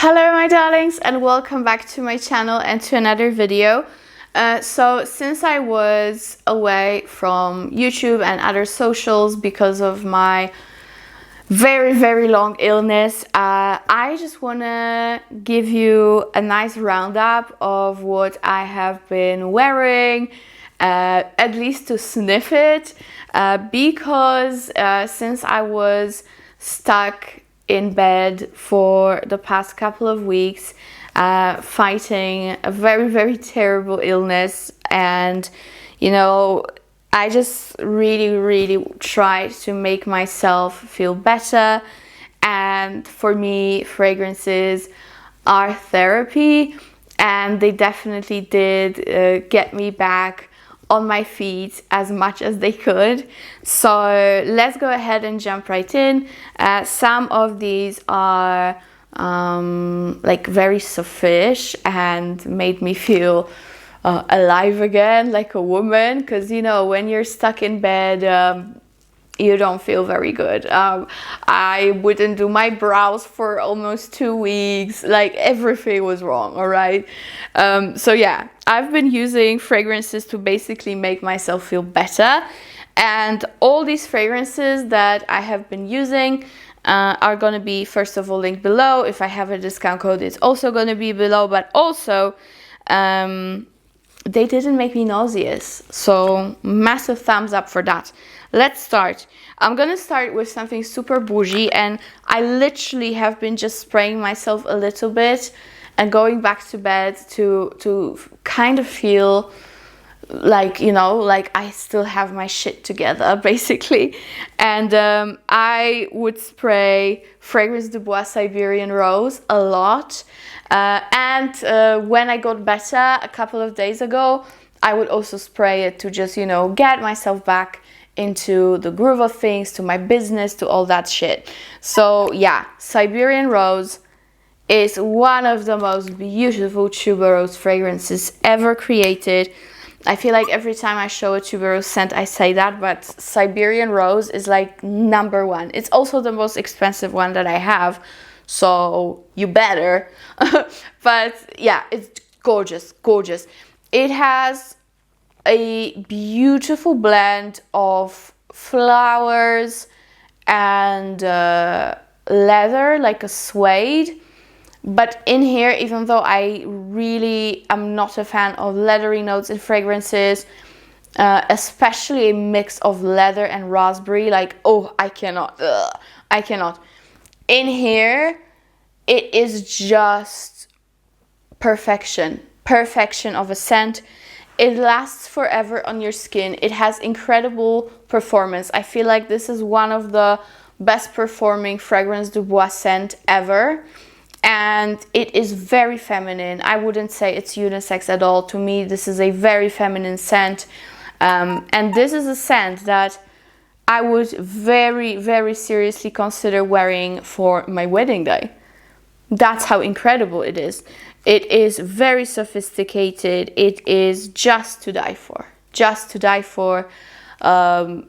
Hello my darlings, and welcome back to my channel and to another video. So since I was away from YouTube and other socials because of my very long illness, I just want to give you a nice roundup of what I have been wearing, at least to sniff it, because since I was stuck in bed for the past couple of weeks, fighting a very terrible illness, and you know, I just really tried to make myself feel better. And for me, fragrances are therapy, and they definitely did get me back on my feet as much as they could. So let's go ahead and jump right in. Some of these are like very sophish and made me feel alive again, like a woman, because you know, when you're stuck in bed, you don't feel very good. I wouldn't do my brows for almost 2 weeks. Like, everything was wrong, all right? So yeah, I've been using fragrances to basically make myself feel better. And all these fragrances that I have been using are going to be, first of all, linked below. If I have a discount code, it's also going to be below. But also, they didn't make me nauseous. So massive thumbs up for that. Let's start. I'm gonna start with something super bougie, and I literally have been just spraying myself a little bit and going back to bed to kind of feel like, you know, like I still have my shit together, basically. And I would spray Fragrance du Bois Siberian Rose a lot. And when I got better a couple of days ago, I would also spray it to just, you know, get myself back into the groove of things, to my business, to all that shit. So yeah, Siberian Rose is one of the most beautiful tuberose fragrances ever created. I feel like every time I show a tuberose scent, I say that, but Siberian Rose is like #1. It's also the most expensive one that I have, so you better. But yeah, it's gorgeous. It has a beautiful blend of flowers and leather, like a suede. But in here, even though I really am not a fan of leathery notes in fragrances, especially a mix of leather and raspberry, like, oh, I cannot. In here, it is just perfection of a scent. It lasts forever on your skin. It has incredible performance. I feel like this is one of the best performing Fragrance du Bois scent ever. And it is very feminine. I wouldn't say it's unisex at all. To me, this is a very feminine scent. And this is a scent that I would very seriously consider wearing for my wedding day. That's how incredible it is. It is very sophisticated. It is just to die for.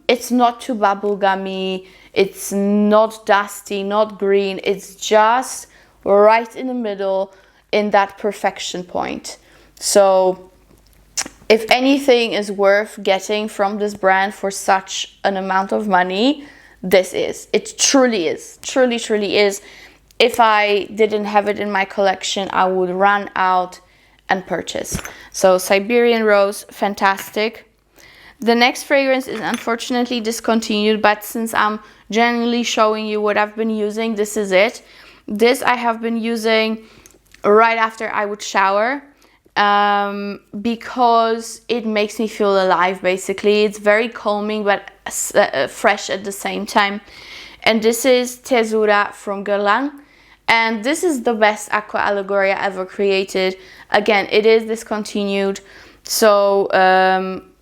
It's not too bubblegummy. It's not dusty, not green. It's just right in the middle, in that perfection point. So if anything is worth getting from this brand for such an amount of money, this is. It truly is. If I didn't have it in my collection, I would run out and purchase. So Siberian Rose, fantastic. The next fragrance is unfortunately discontinued, but since I'm generally showing you what I've been using, this is it. This I have been using right after I would shower, because it makes me feel alive, basically. It's very calming, but fresh at the same time. And this is Teazurra from Guerlain. And this is the best Aqua Allegoria ever created. Again, it is discontinued. So,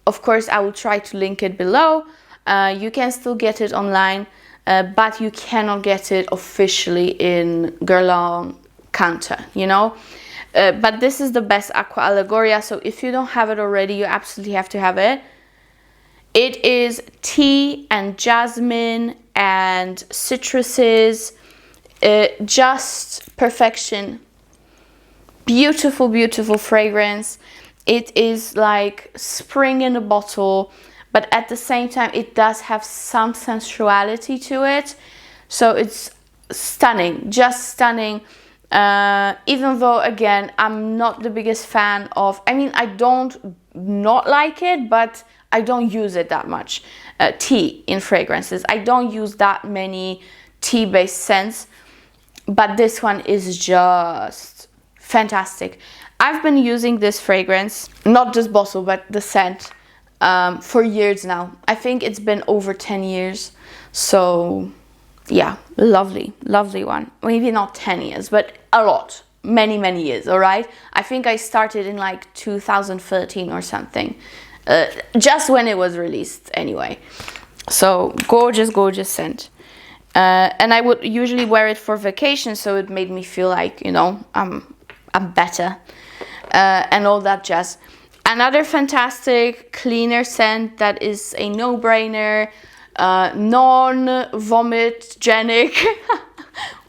of course, I will try to link it below. You can still get it online, but you cannot get it officially in Guerlain counter, you know. But this is the best Aqua Allegoria. So if you don't have it already, you absolutely have to have it. It is tea and jasmine and citruses. Just perfection. Beautiful, beautiful fragrance. It is like spring in a bottle, but at the same time it does have some sensuality to it. So it's stunning, just stunning. Even though, again, I'm not the biggest fan of, I mean, I don't not like it, but I don't use it that much. Tea in fragrances. I don't use that many tea-based scents, but this one is just fantastic. I've been using this fragrance, not this bottle, but the scent, for years now. I think it's been over 10 years. So yeah, lovely, lovely one. Maybe not 10 years, but a lot. Many, many years, all right? I think I started in like 2013 or something. Just when it was released anyway. So gorgeous, gorgeous scent. And I would usually wear it for vacation, so it made me feel like, you know, I'm better. And all that jazz. Another fantastic cleaner scent that is a no-brainer, non-vomitogenic.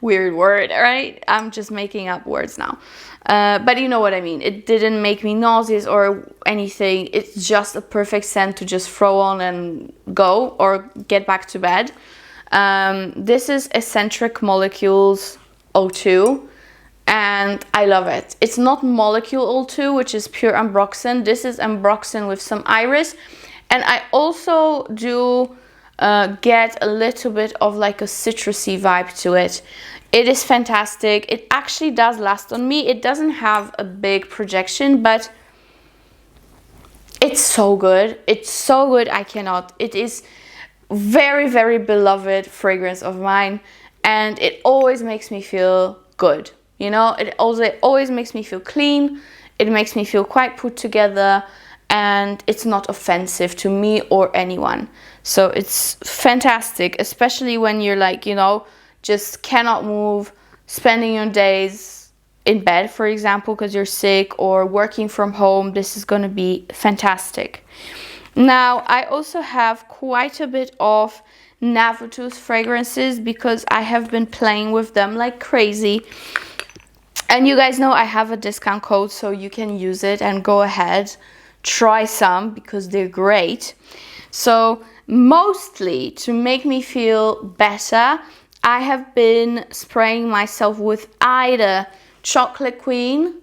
Weird word, right? I'm just making up words now. But you know what I mean. It didn't make me nauseous or anything. It's just a perfect scent to just throw on and go or get back to bed. This is Escentric Molecules 02. And I love it. It's not Molecule 02, which is pure ambroxan. This is ambroxan with some iris. And I also do get a little bit of like a citrusy vibe to it. It is fantastic. It actually does last on me. It doesn't have a big projection, but it's so good. It's so good, I cannot. It is very, very beloved fragrance of mine. And it always makes me feel good. You know, it always makes me feel clean. It makes me feel quite put together, and it's not offensive to me or anyone. So it's fantastic, especially when you're like, you know, just cannot move, spending your days in bed, for example, because you're sick, or working from home. This is going to be fantastic. Now, I also have quite a bit of Navitus fragrances because I have been playing with them like crazy. And you guys know I have a discount code, so you can use it and go ahead, try some because they're great. So mostly to make me feel better, I have been spraying myself with either Chocolate Queen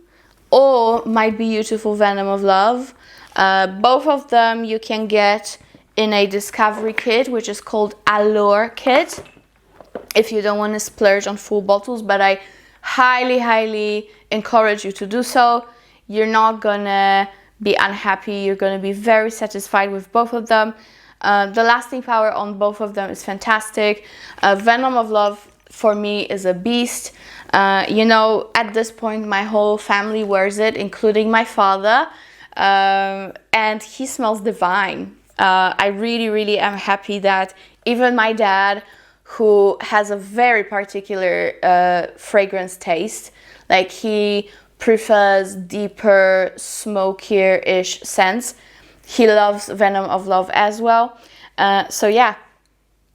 or my beautiful Venom of Love. Both of them you can get in a discovery kit, which is called Allure kit, if you don't want to splurge on full bottles, but I highly, highly encourage you to do so. You're not gonna be unhappy. You're gonna be very satisfied with both of them. The lasting power on both of them is fantastic. Venom of Love for me is a beast. You know, at this point my whole family wears it, including my father, and he smells divine. I really, really am happy that even my dad, who has a very particular fragrance taste, like he prefers deeper, smokier-ish scents, he loves Venom of Love as well. So yeah,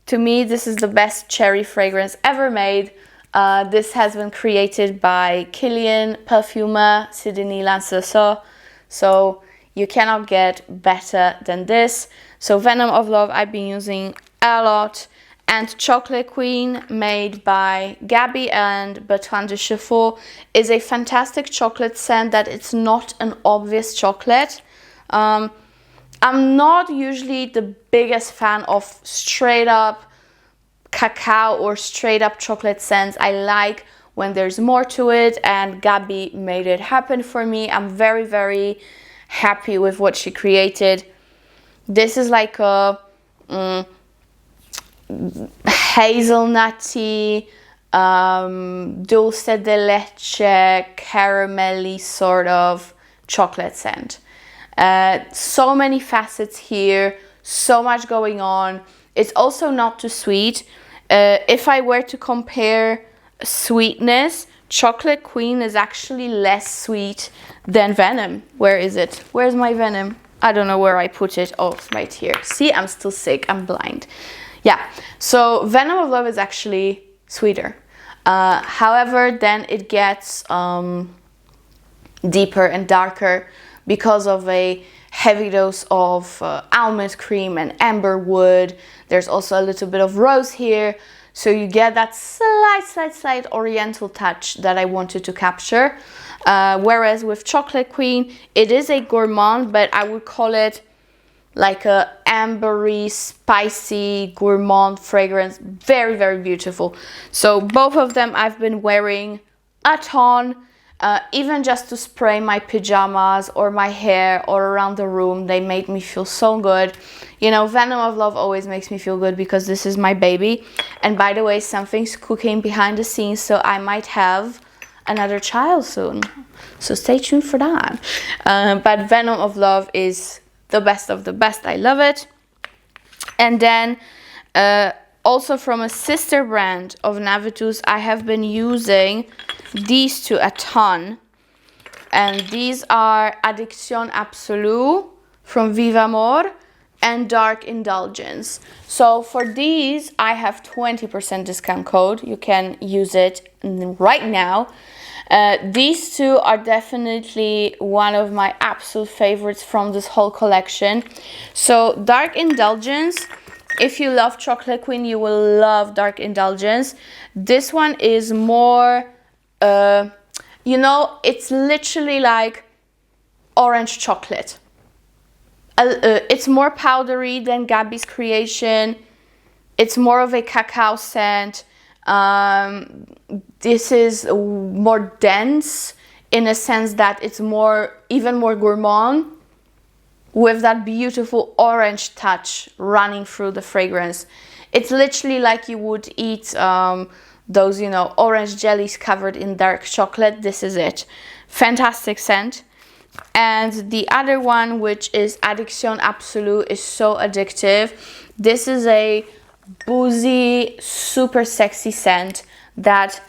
to me this is the best cherry fragrance ever made. This has been created by Kilian Parfumer Sydney Lancerceau, so you cannot get better than this. So Venom of Love I've been using a lot. And Chocolate Queen, made by Gabby and Bertrand de Chefaux, is a fantastic chocolate scent that it's not an obvious chocolate. I'm not usually the biggest fan of straight up cacao or straight up chocolate scents. I like when there's more to it, and Gabby made it happen for me. I'm very, very happy with what she created. This is like a hazelnutty, dulce de leche, caramelly sort of chocolate scent. So many facets here, so much going on. It's also not too sweet. If I were to compare sweetness, Chocolate Queen is actually less sweet than Venom. Where is it? Where's my Venom? I don't know where I put it. Oh, it's right here. See, I'm still sick. I'm blind. Yeah, so Venom of Love is actually sweeter. However, then it gets deeper and darker because of a heavy dose of almond cream and amber wood. There's also a little bit of rose here, so you get that slight oriental touch that I wanted to capture. Whereas with Chocolate Queen, it is a gourmand, but I would call it like a ambery, spicy, gourmand fragrance. Very, very beautiful. So both of them I've been wearing a ton. Even just to spray my pajamas or my hair or around the room, they made me feel so good. You know, Venom of Love always makes me feel good because this is my baby. And by the way, something's cooking behind the scenes, so I might have another child soon. So stay tuned for that. But Venom of Love is the best of the best. I love it. And then also from a sister brand of Navitus, I have been using these two a ton, and these are Addiction Absolu from Vivamor and Dark Indulgence. So for these I have 20% discount code. You can use it right now. These two are definitely one of my absolute favorites from this whole collection. So Dark Indulgence, if you love Chocolate Queen, you will love Dark Indulgence. This one is more you know, it's literally like orange chocolate. It's more powdery than Gabby's Creation. It's more of a cacao scent. This is more dense in a sense that it's even more gourmand, with that beautiful orange touch running through the fragrance. It's literally like you would eat those, you know, orange jellies covered in dark chocolate. This is it. Fantastic scent. And the other one, which is Addiction Absolu, is so addictive. This is a boozy, super sexy scent that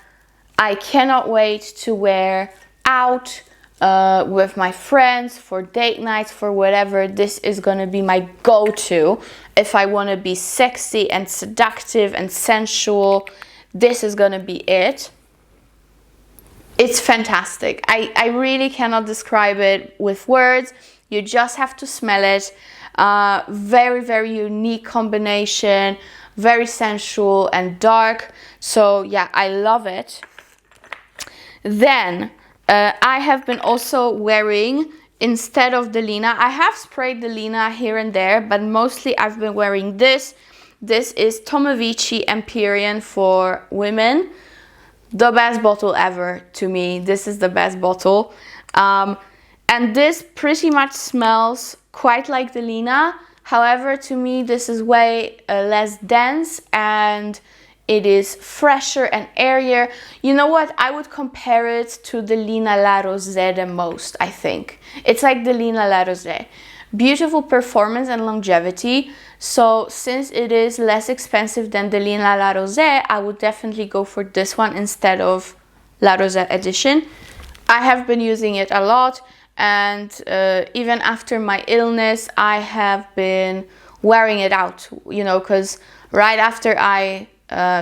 I cannot wait to wear out with my friends for date nights, for whatever. This is gonna be my go-to if I want to be sexy and seductive and sensual. This is gonna be it. It's fantastic. I really cannot describe it with words. You just have to smell it. Very, very unique combination, very sensual and dark. So yeah, I love it. Then I have been also wearing, instead of the Lina, I have sprayed the Lina here and there, but mostly I've been wearing this. This is Tomavicci Empyrean for women. The best bottle ever to me. This is the best bottle. And this pretty much smells quite like the Lina. However, to me, this is way less dense and it is fresher and airier. You know what? I would compare it to the Lina La Rosée the most, I think. It's like the Lina La Rosée. Beautiful performance and longevity. So since it is less expensive than the Lina La Rosée, I would definitely go for this one instead of La Rosée edition. I have been using it a lot, and even after my illness, I have been wearing it out, you know, because right after I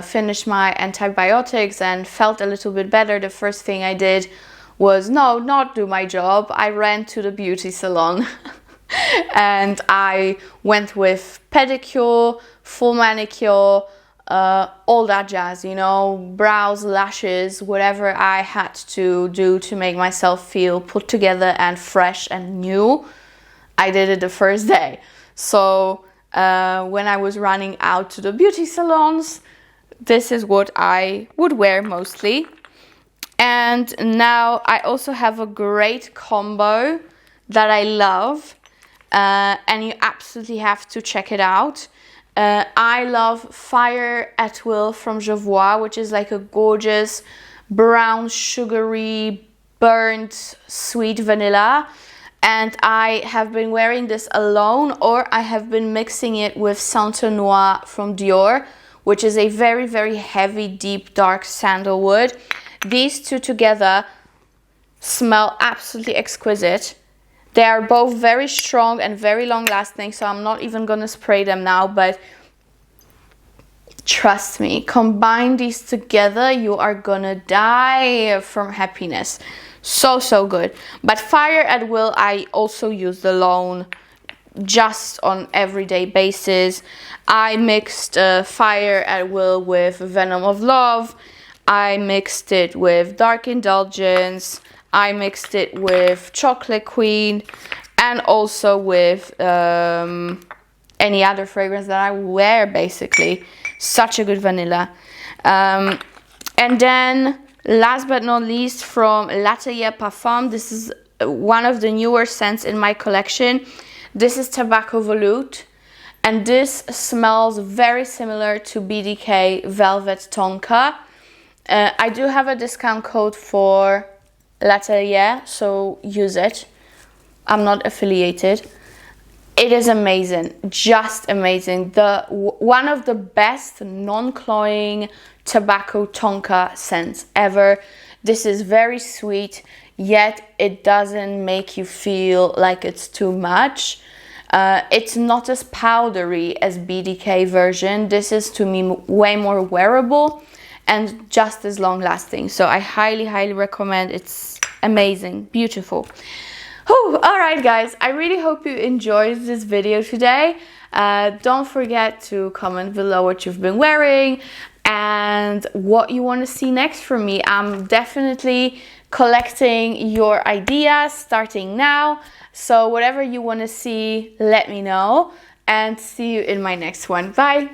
finished my antibiotics and felt a little bit better, the first thing I did was not do my job. I ran to the beauty salon. And I went with pedicure, full manicure, all that jazz, you know, brows, lashes, whatever I had to do to make myself feel put together and fresh and new. I did it the first day. So when I was running out to the beauty salons, this is what I would wear mostly. And now I also have a great combo that I love. And you absolutely have to check it out. I love Fire at Will from Jovoy, which is like a gorgeous brown, sugary, burnt, sweet vanilla. And I have been wearing this alone, or I have been mixing it with Santal Noir from Dior, which is a very, very heavy, deep, dark sandalwood. These two together smell absolutely exquisite. They are both very strong and very long lasting, so I'm not even gonna spray them now, but Trust me, combine these together, you are gonna die from happiness. So good. But Fire at Will, I also use alone, just on everyday basis. I mixed Fire at Will with Venom of Love. I mixed it with Dark Indulgence. I mixed it with Chocolate Queen, and also with any other fragrance that I wear, basically. Such a good vanilla. And then last but not least, from L'Atelier Parfum, this is one of the newer scents in my collection. This is Tobacco Volute, and this smells very similar to BDK Velvet Tonka. I do have a discount code for L'Atelier, so use it. I'm not affiliated. It is amazing, just amazing. One of the best non-cloying tobacco tonka scents ever. This is very sweet, yet it doesn't make you feel like it's too much. It's not as powdery as BDK version. This is, to me, way more wearable and just as long lasting. So I highly recommend. It's amazing, beautiful. Whew, all right, guys, I really hope you enjoyed this video today. Don't forget to comment below what you've been wearing and what you want to see next from me. I'm definitely collecting your ideas starting now. So whatever you want to see, let me know, and see you in my next one. Bye.